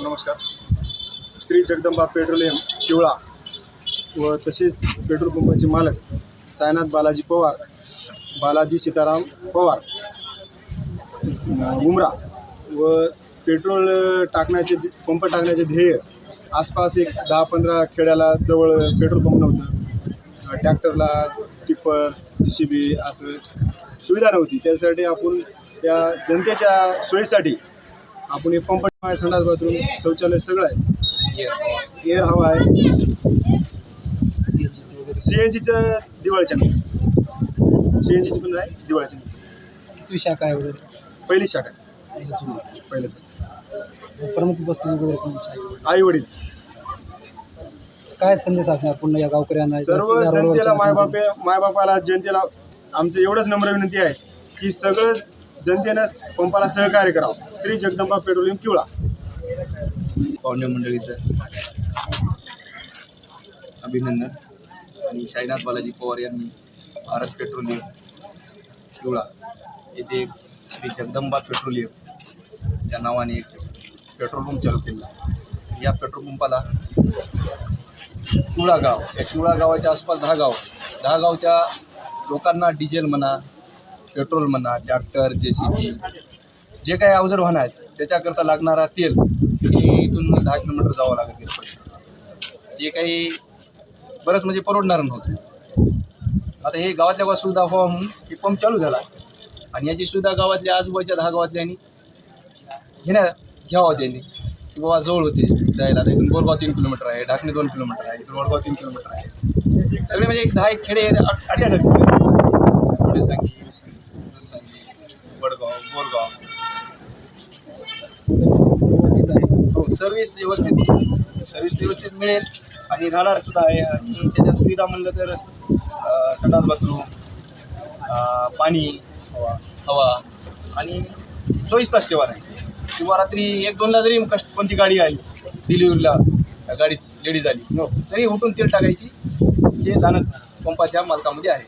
नमस्कार. श्री जगदंबा पेट्रोलियम किवळा व तसेच पेट्रोल पंपाचे मालक सायनाथ बालाजी पवार, बालाजी सीताराम पवार मुंब्रा व पेट्रोल टाकण्याचे पंप टाकण्याचे ध्येय आसपास एक 10-15 खेड्याला जवळ पेट्रोल पंप नव्हतं. ट्रॅक्टरला टिप्पर JCB असं सुविधा नव्हती. त्यासाठी आपण त्या जनतेच्या सोयीसाठी आपण एक पंप, संडास बाथरूम, शौचालय सगळं आहे. एअर हवा आहे. CNGचं दिवाळीच्या CNGची पण आहे दिवाळीच्या. किती शाखा आहे वगैरे? पहिली शाखा आहे. पहिलं प्रमुख उपस्थिती वगैरे कोणाची आहे? आई वडील काय संदेश असणार पुन्हा या गावकऱ्यांना? सर्व जनतेला, मायबापाला, जनतेला आमचं एवढंच नम्र विनंती आहे की सगळं जनतेनं पंपाला सहकार्य करावं. श्री जगदंबा पेट्रोलियम किवळा. पाहुणे मंडळीचं अभिनंदन. आणि साईनाथ बालाजी पवार यांनी भारत पेट्रोलियम किवळा येथे श्री जगदंबा पेट्रोलियम या नावाने एक पेट्रोल पंप चालू केला. या पेट्रोल पंपाला किवळा गाव, या किवळा गावाच्या आसपास 10 गावच्या लोकांना डिझेल म्हणा, पेट्रोल म्हणा, ट्रॅक्टर, JCB जे काही अवजड वाहन आहेत त्याच्याकरता लागणारा तेल हे इथून 10 किलोमीटर जावं लागत गेलं. जे काही बरंच म्हणजे परवडणारं नव्हतं. आता हे गावातल्या गावात सुविधा व्हावं म्हणून हे पंप चालू झाला आणि याची सुविधा गावातल्या आजूबाजूच्या 10 गावातल्यांनी घ्यावं त्यांनी की बाबा जवळ होते जायला. आता इथून बोरगाव 3 किलोमीटर आहे, ढाकणे 2 किलोमीटर आहे, इथून वडगाव 3 किलोमीटर आहे. सगळे म्हणजे 10 खेडे 8 वडगाव, बोरगाव. हो, सर्व्हिस व्यवस्थित मिळेल आणि राहणार सुद्धा आहे. आणि त्याच्यात सुविधा म्हणलं तर संडास बाथरूम, पाणी, हवा आणि 24 तास सेवा आहे. किंवा रात्री 1-2ला जरी कोणती गाडी आली डिलिव्हरीला, गाडीत लेडीज आली तरी उठून तेल टाकायची. हे दानत पंपाच्या मालकामध्ये आहे.